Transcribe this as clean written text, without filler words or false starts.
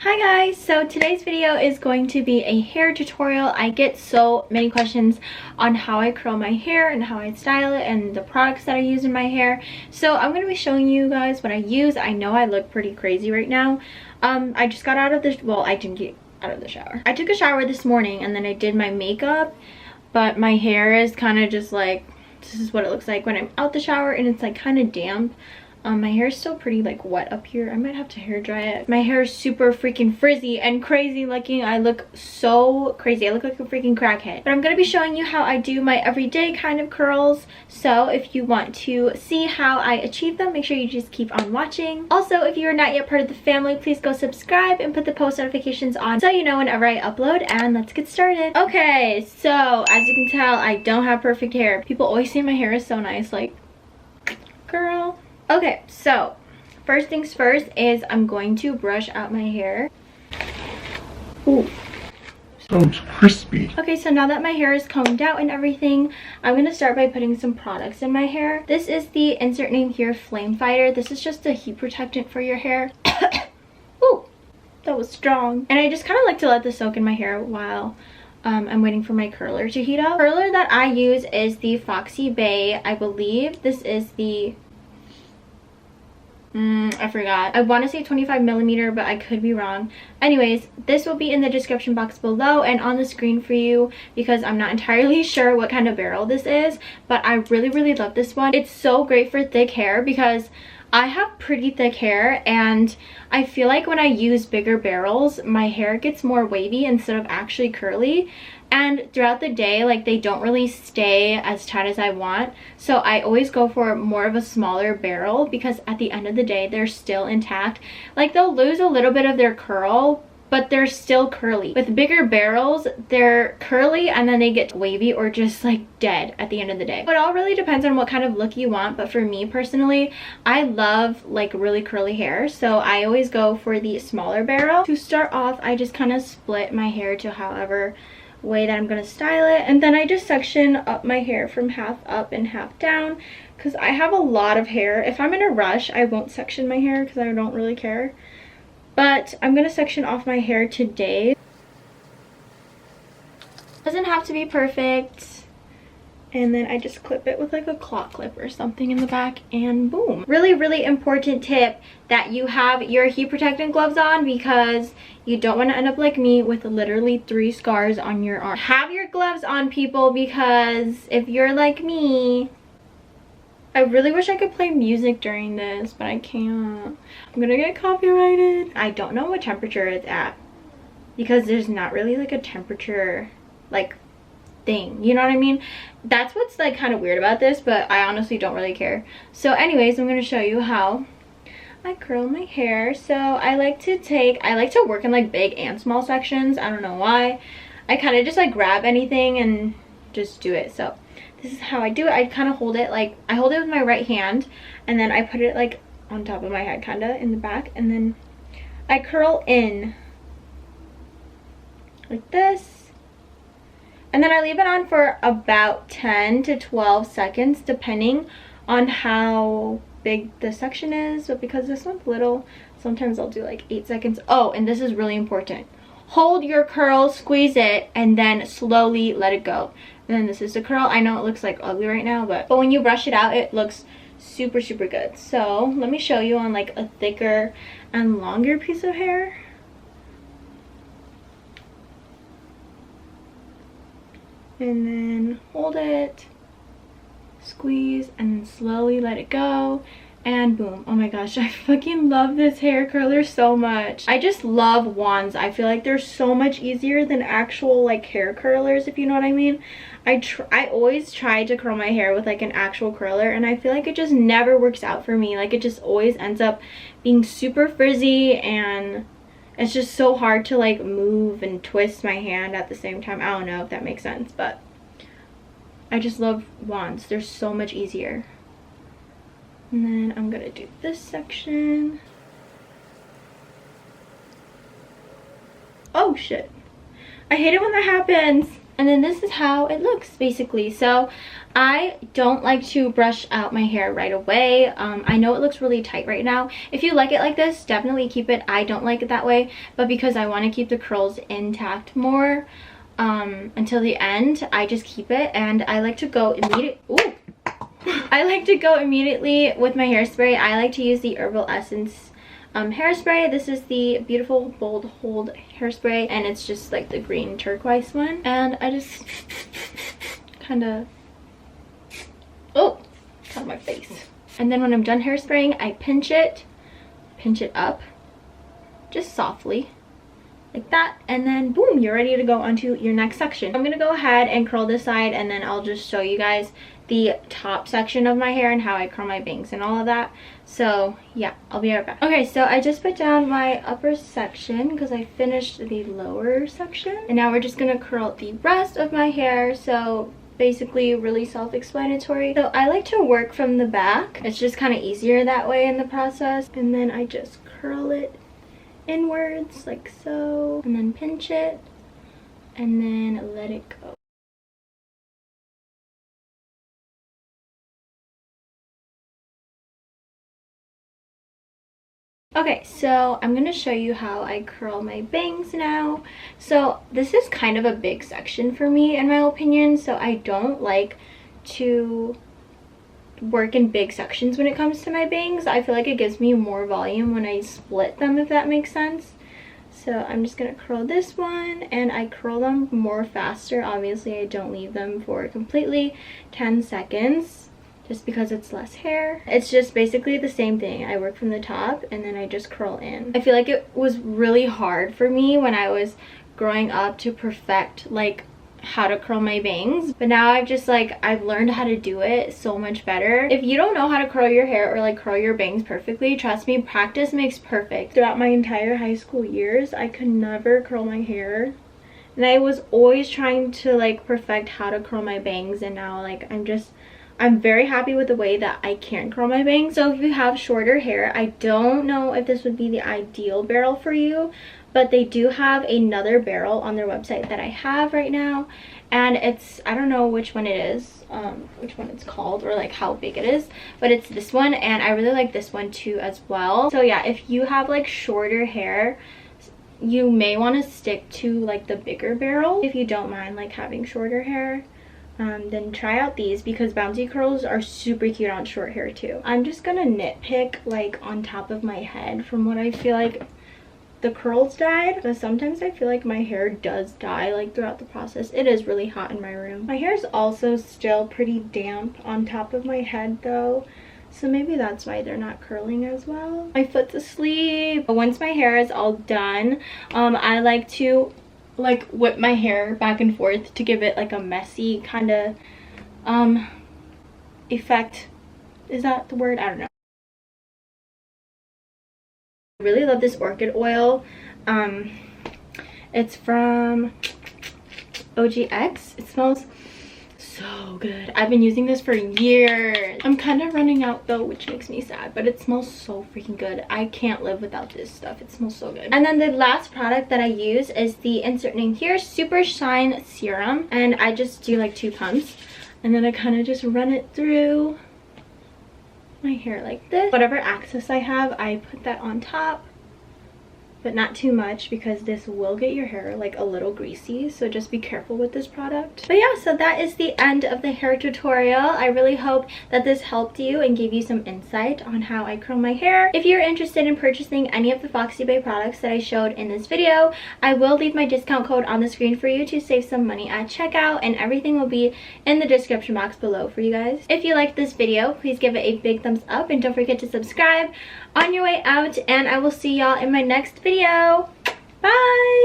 Hi guys, so today's video is going to be a hair tutorial. I get so many questions on how I curl my hair and how I style it and the products that I use in my hair. So I'm going to be showing you guys what I use. I know I look pretty crazy right now. I just got out of the, well, I didn't get out of the shower. I took a shower this morning and then I did my makeup, but my hair is kind of just like, this is what it looks like when I'm out the shower and it's like kind of damp. My hair is still pretty like wet up here. I might have to hair dry it. My hair is super freaking frizzy and crazy looking. I look so crazy. I look like a freaking crackhead. But I'm going to be showing you how I do my everyday kind of curls. So if you want to see how I achieve them, make sure you just keep on watching. Also, if you are not yet part of the family, please go subscribe and put the post notifications on so you know whenever I upload. And let's get started. Okay, so as you can tell, I don't have perfect hair. People always say my hair is so nice. Like, girl. Okay, so first things first is I'm going to brush out my hair. Ooh. Sounds crispy. Okay, so now that my hair is combed out and everything, I'm going to start by putting some products in my hair. This is the insert name here, Flame Fighter. This is just a heat protectant for your hair. Ooh, that was strong. And I just kind of like to let this soak in my hair while I'm waiting for my curler to heat up. The curler that I use is the Foxy Bay. I believe this is the... I forgot. I want to say 25mm, but I could be wrong. Anyways, this will be in the description box below and on the screen for you because I'm not entirely sure what kind of barrel this is, but I really love this one. It's so great for thick hair because I have pretty thick hair and I feel like when I use bigger barrels, my hair gets more wavy instead of actually curly. And throughout the day, like, they don't really stay as tight as I want. So I always go for more of a smaller barrel because at the end of the day, they're still intact. Like, they'll lose a little bit of their curl, but they're still curly. With bigger barrels, they're curly and then they get wavy or just like dead at the end of the day. It all really depends on what kind of look you want, but for me personally, I love like really curly hair, so I always go for the smaller barrel. To start off, I just kind of split my hair to however way that I'm going to style it, and then I just section up my hair from half up and half down because I have a lot of hair. If I'm in a rush, I won't section my hair because I don't really care. But I'm going to section off my hair today. Doesn't have to be perfect. And then I just clip it with like a claw clip or something in the back and boom. Really important tip that you have your heat protectant gloves on because you don't want to end up like me with literally 3 scars on your arm. Have your gloves on, people, because if you're like me, I really wish I could play music during this, but I can't. I'm gonna get copyrighted. I don't know what temperature it's at because there's not really like a temperature like thing, you know what I mean? That's what's like kind of weird about this, but I honestly don't really care. So anyways, I'm going to show you how I curl my hair. So I like to work in like big and small sections. I don't know why. I kind of just like grab anything and just do it. So this is how I do it. I kind of hold it like, I hold it with my right hand and then I put it like on top of my head, kind of in the back, and then I curl in like this. And then I leave it on for about 10 to 12 seconds depending on how big the section is. But because this one's little, sometimes I'll do like 8 seconds. Oh, and this is really important. Hold your curl, squeeze it, and then slowly let it go. And then this is the curl. I know it looks like ugly right now, but when you brush it out, it looks super good. So let me show you on like a thicker and longer piece of hair. And then hold it, squeeze, and then slowly let it go, and boom. Oh my gosh, I fucking love this hair curler so much. I just love wands. I feel like they're so much easier than actual like hair curlers, if you know what I mean. I always try to curl my hair with like an actual curler, and I feel like it just never works out for me. Like, it just always ends up being super frizzy and it's just so hard to like move and twist my hand at the same time. I don't know if that makes sense, but I just love wands. They're so much easier. And then I'm gonna do this section. Oh shit. I hate it when that happens. And then this is how it looks basically. So I don't like to brush out my hair right away. I know it looks really tight right now. If you like it like this, definitely keep it. I don't like it that way, but because I want to keep the curls intact more until the end, I just keep it. And I like to go immediately. I like to go immediately with my hairspray. I like to use the Herbal Essence hairspray. This is the Beautiful Bold Hold hairspray, and it's just like the green turquoise one. And I just kind of got my face. And then when I'm done hairspraying, I pinch it up just softly like that, and then boom, you're ready to go onto your next section. I'm gonna go ahead and curl this side, and then I'll just show you guys the top section of my hair and how I curl my bangs and all of that. So yeah, I'll be right back. Okay, so I just put down my upper section because I finished the lower section, and now we're just gonna curl the rest of my hair. So basically really self-explanatory. So I like to work from the back. It's just kind of easier that way in the process. And then I just curl it inwards like so, and then pinch it, and then let it go. Okay, so I'm gonna show you how I curl my bangs now. So this is kind of a big section for me in my opinion, so I don't like to work in big sections when it comes to my bangs. I feel like it gives me more volume when I split them, if that makes sense. So I'm just gonna curl this one, and I curl them more faster. Obviously I don't leave them for completely 10 seconds just because it's less hair. It's just basically the same thing. I work from the top and then I just curl in. I feel like it was really hard for me when I was growing up to perfect like how to curl my bangs, but now I've learned how to do it so much better. If you don't know how to curl your hair or like curl your bangs perfectly, trust me, practice makes perfect. Throughout my entire high school years, I could never curl my hair, and I was always trying to like perfect how to curl my bangs, and now like I'm very happy with the way that I can curl my bangs. So if you have shorter hair, I don't know if this would be the ideal barrel for you, but they do have another barrel on their website that I have right now, and I don't know which one it is, which one it's called, or like how big it is, but it's this one, and I really like this one too as well. So yeah, if you have like shorter hair, you may want to stick to like the bigger barrel. If you don't mind like having shorter hair, then try out these, because bouncy curls are super cute on short hair too. I'm just gonna nitpick like on top of my head from what I feel like the curls dyed, because sometimes I feel like my hair does dye like throughout the process. It is really hot in my room. My hair is also still pretty damp on top of my head though, so maybe that's why they're not curling as well. My foot's asleep. But once my hair is all done, I like to like whip my hair back and forth to give it like a messy kind of effect. Is that the word? I don't know. I really love this orchid oil. It's from OGX. It smells so good. I've been using this for years. I'm kind of running out though, which makes me sad, but it smells so freaking good. I can't live without this stuff. It smells so good. And then the last product that I use is the insert name here, Super Shine Serum, and I just do like 2 pumps, and then I kind of just run it through my hair like this. Whatever excess I have, I put that on top, but not too much, because this will get your hair like a little greasy, so just be careful with this product. But yeah, so that is the end of the hair tutorial. I really hope that this helped you and gave you some insight on how I curl my hair. If you're interested in purchasing any of the Foxy Bae products that I showed in this video, I will leave my discount code on the screen for you to save some money at checkout, and everything will be in the description box below for you guys. If you liked this video, please give it a big thumbs up, and don't forget to subscribe on your way out, and I will see y'all in my next video. Bye!